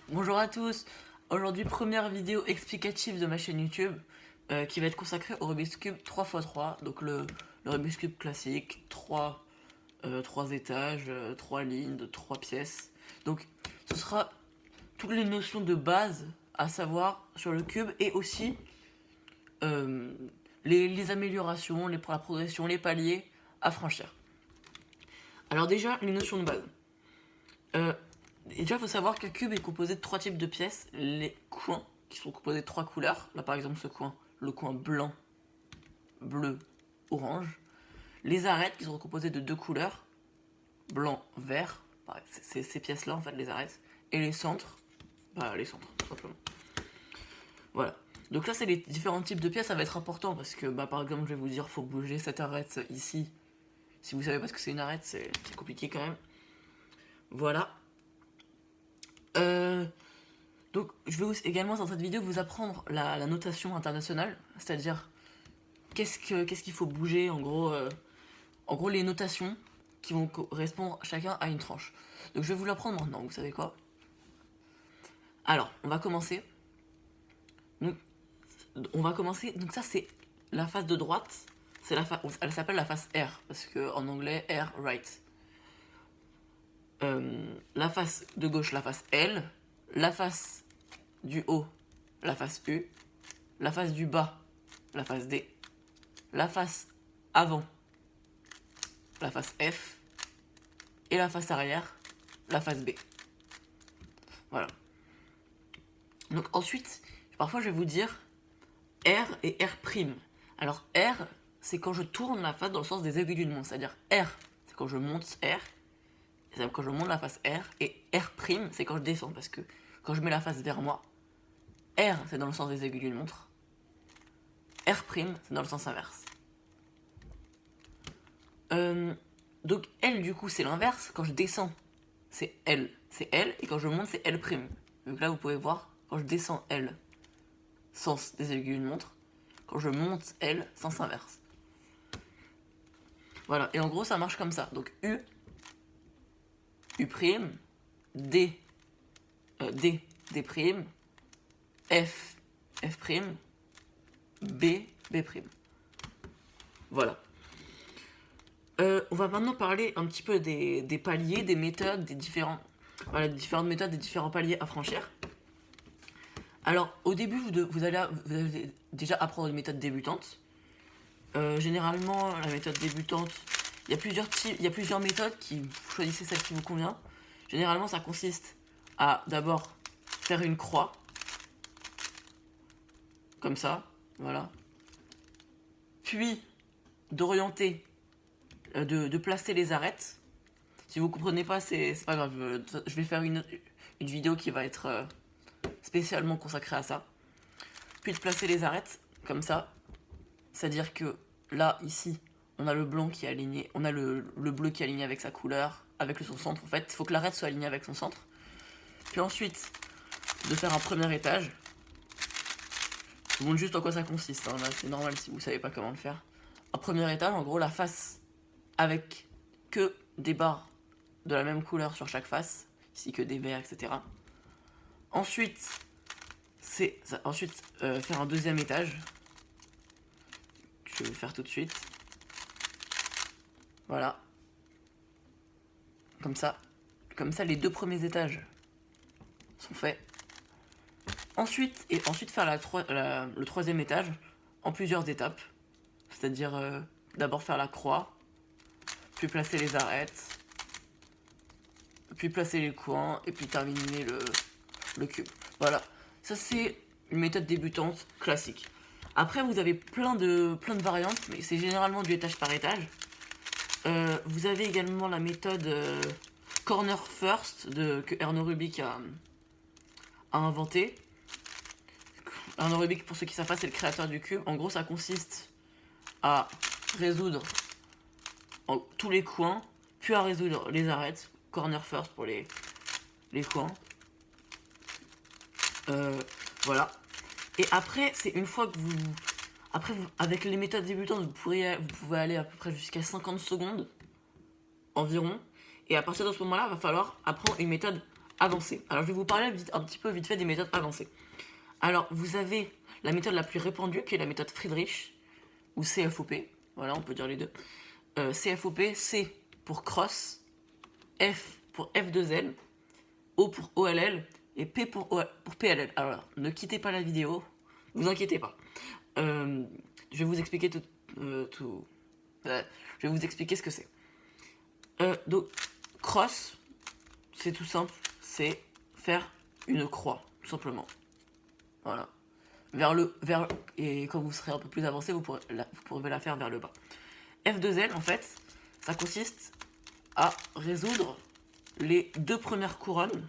Bonjour à tous. Aujourd'hui, première vidéo explicative de ma chaîne YouTube qui va être consacrée au Rubik's Cube 3x3. Donc le Rubik's Cube classique, 3 étages, 3 lignes de 3 pièces. Donc ce sera toutes les notions de base à savoir sur le cube et aussi euh, les améliorations, la progression, les paliers à franchir. Alors déjà, les notions de base. Euh, Déjà, il faut savoir qu'un cube est composé de trois types de pièces. Les coins, qui sont composés de trois couleurs. Là, par exemple, ce coin, le coin blanc, bleu, orange. Les arêtes, qui sont composées de deux couleurs, blanc, vert. C'est ces pièces-là, en fait, les arêtes. Et les centres, les centres, tout simplement. Voilà. Donc là, c'est les différents types de pièces. Ça va être important parce que, par exemple, je vais vous dire, faut bouger cette arête ici. Si vous savez pas ce que c'est une arête, c'est compliqué quand même. Voilà. Euh, Donc, je vais également dans cette vidéo vous apprendre la notation internationale, c'est-à-dire qu'est-ce qu'il faut bouger, en gros les notations qui vont correspondre chacun à une tranche. Donc je vais vous l'apprendre maintenant, vous savez quoi. Alors, on va commencer. Donc ça c'est la face de droite, elle s'appelle la face R, parce que en anglais R, right. La face de gauche, la face L, la face du haut, la face U, la face du bas, la face D, la face avant, la face F, et la face arrière, la face B. Voilà. Donc ensuite, parfois je vais vous dire R et R'. Alors R, c'est quand je tourne la face dans le sens des aiguilles d'une montre. C'est-à-dire R, c'est quand je monte R, c'est quand je monte la face R, et R', c'est quand je descends, parce que quand je mets la face vers moi, R, c'est dans le sens des aiguilles d'une montre, R', c'est dans le sens inverse. Donc L, du coup, c'est l'inverse. Quand je descends, c'est L, et quand je monte, c'est L'. Donc là, vous pouvez voir, quand je descends L, sens des aiguilles d'une montre, quand je monte L, sens inverse. Voilà, et en gros, ça marche comme ça. Donc U, U', D, D, D', F, F', B, B'. Voilà. On va maintenant parler un petit peu des paliers, des méthodes, des différentes méthodes, des différents paliers à franchir. Alors, au début, vous allez déjà apprendre une méthode débutante. Généralement, la méthode débutante, il y a plusieurs méthodes vous choisissez celle qui vous convient. Généralement, ça consiste à d'abord faire une croix, comme ça, voilà. Puis d'orienter, de placer les arêtes. Si vous comprenez pas, c'est pas grave. Je vais faire une vidéo qui va être spécialement consacrée à ça. Puis de placer les arêtes, comme ça. C'est-à-dire que là, ici, on a le blanc qui est aligné, on a le bleu qui est aligné avec sa couleur, avec son centre en fait. Il faut que l'arête soit alignée avec son centre. Puis ensuite, de faire un premier étage. Je vous montre juste en quoi ça consiste, hein. Là, c'est normal si vous savez pas comment le faire. Un premier étage, en gros, la face avec que des barres de la même couleur sur chaque face, ici que des verts, etc. Ensuite, faire un deuxième étage. Je vais le faire tout de suite. Voilà. Comme ça, les deux premiers étages sont faits. Ensuite faire le troisième étage en plusieurs étapes. C'est-à-dire d'abord faire la croix, puis placer les arêtes, puis placer les coins, et puis terminer le cube. Voilà. Ça, c'est une méthode débutante classique. Après, vous avez plein de variantes, mais c'est généralement du étage par étage. Vous avez également la méthode Corner First que Erno Rubik a inventé. Erno Rubik, pour ceux qui savent pas, c'est le créateur du cube. En gros, ça consiste à résoudre tous les coins, puis à résoudre les arêtes. Corner First pour les coins. Voilà. Et après, c'est une fois que avec les méthodes débutantes, vous pouvez aller à peu près jusqu'à 50 secondes environ. Et à partir de ce moment-là, il va falloir apprendre une méthode avancées. Alors je vais vous parler un petit peu vite fait des méthodes avancées. Alors vous avez la méthode la plus répandue qui est la méthode Friedrich ou CFOP. Voilà, on peut dire les deux. CFOP, C pour cross, F pour F2L, O pour OLL et P pour PLL. Alors ne quittez pas la vidéo, vous inquiétez pas. Je vais vous expliquer je vais vous expliquer ce que c'est. Donc cross, c'est tout simple, c'est faire une croix, tout simplement. Voilà. Et quand vous serez un peu plus avancé, vous pourrez la faire vers le bas. F2L, en fait, ça consiste à résoudre les deux premières couronnes.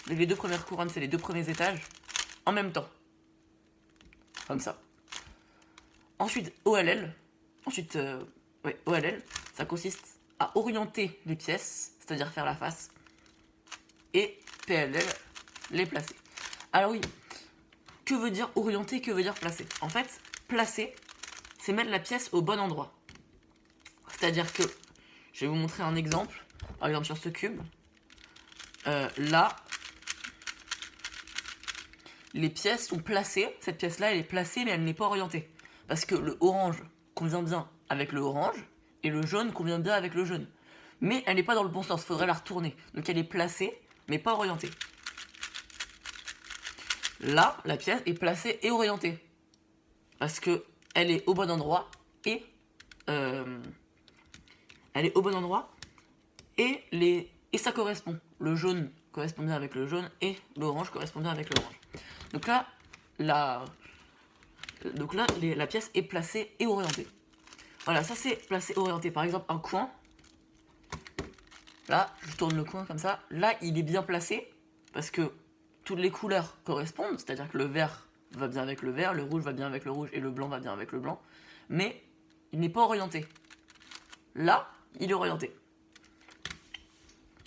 Les deux premières couronnes, c'est les deux premiers étages, en même temps. Comme ça. Ensuite, OLL. OLL, ça consiste à orienter les pièces, c'est-à-dire faire la face. Et PLL, les placer. Alors oui, que veut dire orienter, que veut dire placer? En fait, placer, c'est mettre la pièce au bon endroit. C'est-à-dire que, je vais vous montrer un exemple, par exemple sur ce cube. Là, les pièces sont placées, cette pièce-là, elle est placée, mais elle n'est pas orientée. Parce que le orange convient bien avec le orange, et le jaune convient bien avec le jaune. Mais elle n'est pas dans le bon sens, il faudrait la retourner. Donc elle est placée, mais pas orientée. Là, la pièce est placée et orientée. Parce que elle est au bon endroit et... elle est au bon endroit et ça correspond. Le jaune correspond bien avec le jaune et l'orange correspond bien avec l'orange. Donc là, la pièce est placée et orientée. Voilà, ça c'est placé orienté. Par exemple, un coin. Là, je tourne le coin comme ça. Là, il est bien placé parce que toutes les couleurs correspondent. C'est-à-dire que le vert va bien avec le vert, le rouge va bien avec le rouge et le blanc va bien avec le blanc. Mais il n'est pas orienté. Là, il est orienté.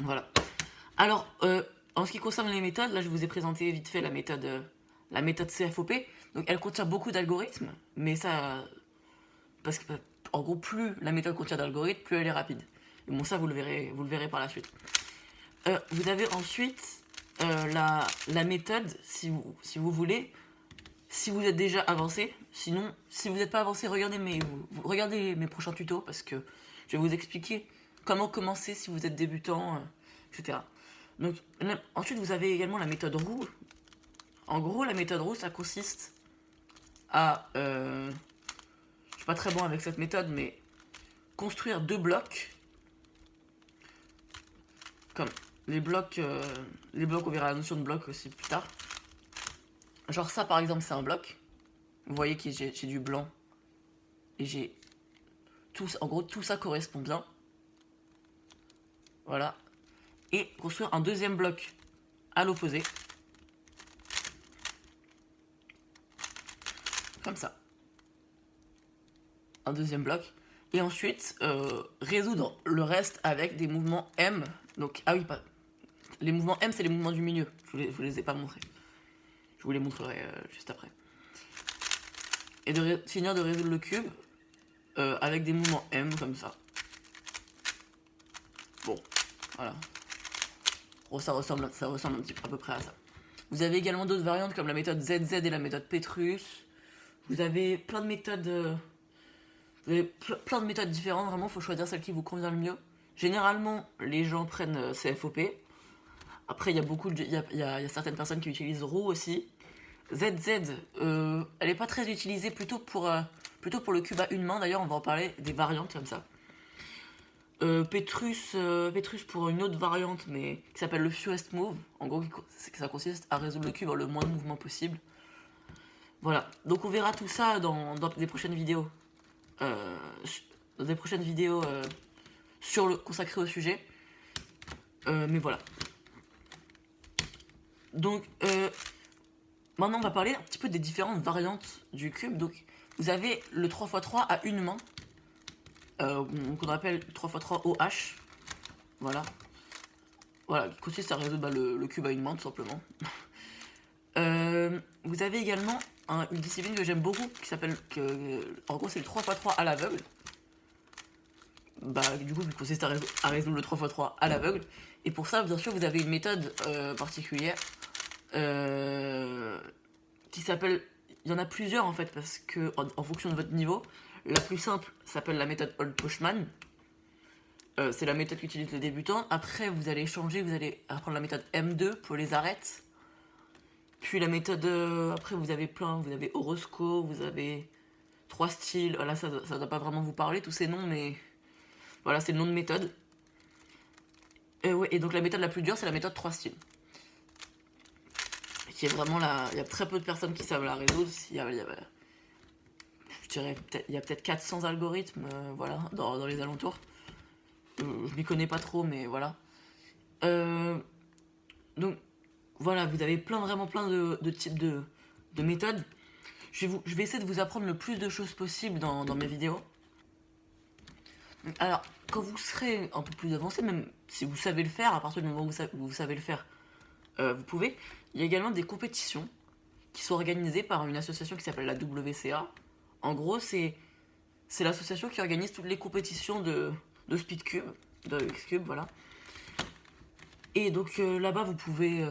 Voilà. Alors, en ce qui concerne les méthodes, là je vous ai présenté vite fait la méthode CFOP. Donc elle contient beaucoup d'algorithmes, mais ça... Parce que, en gros, plus la méthode contient d'algorithmes, plus elle est rapide. Et bon, ça vous le verrez par la suite. Vous avez ensuite la méthode, si vous voulez, si vous êtes déjà avancé. Sinon, si vous n'êtes pas avancé, regardez mes prochains tutos, parce que je vais vous expliquer comment commencer si vous êtes débutant, etc. Donc, ensuite, vous avez également la méthode roue. En gros, la méthode roue, ça consiste à... je suis pas très bon avec cette méthode, mais construire deux blocs. Comme les blocs, on verra la notion de bloc aussi plus tard. Genre ça, par exemple, c'est un bloc. Vous voyez que j'ai du blanc. Et j'ai... En gros, tout ça correspond bien. Voilà. Et construire un deuxième bloc à l'opposé. Comme ça. Un deuxième bloc. Et ensuite, résoudre le reste avec des mouvements M. Donc, ah oui, pas... Les mouvements M, c'est les mouvements du milieu. Je vous les ai pas montrés. Je vous les montrerai juste après. Et de finir de résoudre le cube avec des mouvements M, comme ça. Bon, voilà. Bon, ça ressemble un petit peu à peu près à ça. Vous avez également d'autres variantes comme la méthode ZZ et la méthode Petrus. Vous avez plein de méthodes... plein de méthodes différentes, vraiment, il faut choisir celle qui vous convient le mieux. Généralement, les gens prennent CFOP. Après, il y a certaines personnes qui utilisent roue aussi. ZZ, elle n'est pas très utilisée, plutôt pour le cube à une main. D'ailleurs, on va en parler des variantes comme ça. Petrus pour une autre variante, mais qui s'appelle le fewest move. En gros, ça consiste à résoudre le cube en le moins de mouvements possible. Voilà, donc on verra tout ça dans des prochaines vidéos. Consacrées au sujet. Mais voilà. Donc, maintenant on va parler un petit peu des différentes variantes du cube. Donc, vous avez le 3x3 à une main, qu'on appelle 3x3 OH. Voilà. Voilà, qui consiste à résoudre le cube à une main, tout simplement. Vous avez également une discipline que j'aime beaucoup, qui s'appelle... En gros, c'est le 3x3 à l'aveugle. bah, du coup, qui consiste à résoudre le 3x3 à l'aveugle. Et pour ça, bien sûr, vous avez une méthode particulière qui s'appelle... Il y en a plusieurs en fait, parce que en fonction de votre niveau, la plus simple s'appelle la méthode Old Postman. C'est la méthode qu'utilisent les débutants. Après, vous allez changer, vous allez apprendre la méthode M2 pour les arêtes. Puis la méthode... après, vous avez plein, vous avez horoscope, vous avez 3 styles. Là, ça doit pas vraiment vous parler, tous ces noms, mais... Voilà, c'est le nom de méthode. Ouais, et donc la méthode la plus dure, c'est la méthode 3 styles. Qui est vraiment là. Il y a très peu de personnes qui savent la résoudre. Je dirais il y a peut-être 400 algorithmes voilà, dans les alentours. Je m'y connais pas trop, mais voilà. Donc voilà, vous avez vraiment plein de types de méthodes. Je vais essayer de vous apprendre le plus de choses possible dans mes vidéos. Alors, quand vous serez un peu plus avancé, même si vous savez le faire, à partir du moment où vous savez le faire, vous pouvez. Il y a également des compétitions qui sont organisées par une association qui s'appelle la WCA. En gros, c'est l'association qui organise toutes les compétitions de Speedcube, de Xcube, voilà. Et donc là-bas, vous pouvez...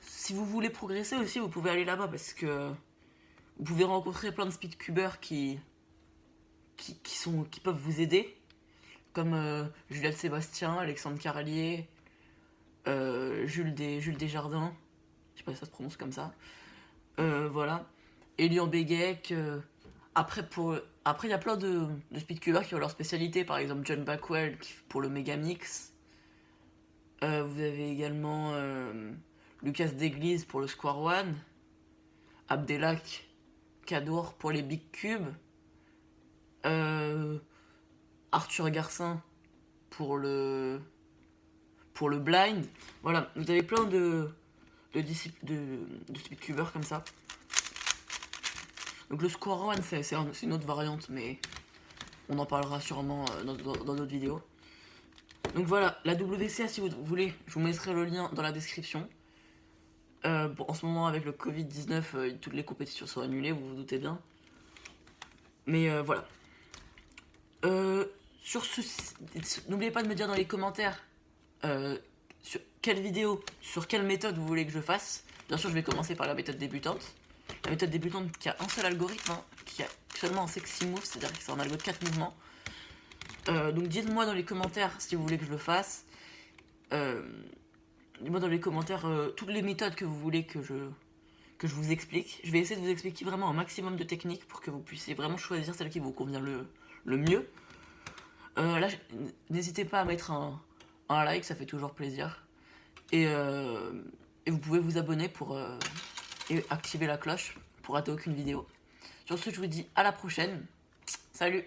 si vous voulez progresser aussi, vous pouvez aller là-bas parce que vous pouvez rencontrer plein de speedcubers qui peuvent vous aider, comme Juliette Sébastien, Alexandre Carlier, Jules Desjardins, je sais pas si ça se prononce comme ça, voilà, Elian Beguec. Après, il y a plein de speedcubers qui ont leur spécialité, par exemple John Backwell pour le Megamix. Vous avez également Lucas D'église pour le Square One, Abdelak Kadour pour les Big Cubes, Arthur Garcin pour le Blind. Voilà, vous avez plein de speedcubers comme ça. Donc le Square One, c'est une autre variante, mais on en parlera sûrement dans d'autres vidéos. Donc voilà, la WCA, si vous voulez, je vous mettrai le lien dans la description. Bon, en ce moment, avec le Covid-19, toutes les compétitions sont annulées, vous vous doutez bien. Mais voilà. N'oubliez pas de me dire dans les commentaires sur quelle vidéo, sur quelle méthode vous voulez que je fasse. Bien sûr, je vais commencer par la méthode débutante. La méthode débutante qui a un seul algorithme, hein, qui a seulement un sexy move, c'est-à-dire que c'est un algo de 4 mouvements. Donc dites-moi dans les commentaires si vous voulez que je le fasse. Dites-moi dans les commentaires toutes les méthodes que vous voulez que je vous explique. Je vais essayer de vous expliquer vraiment un maximum de techniques pour que vous puissiez vraiment choisir celle qui vous convient le mieux. Là, n'hésitez pas à mettre un like, ça fait toujours plaisir. Et vous pouvez vous abonner et activer la cloche pour rater aucune vidéo. Sur ce, je vous dis à la prochaine. Salut!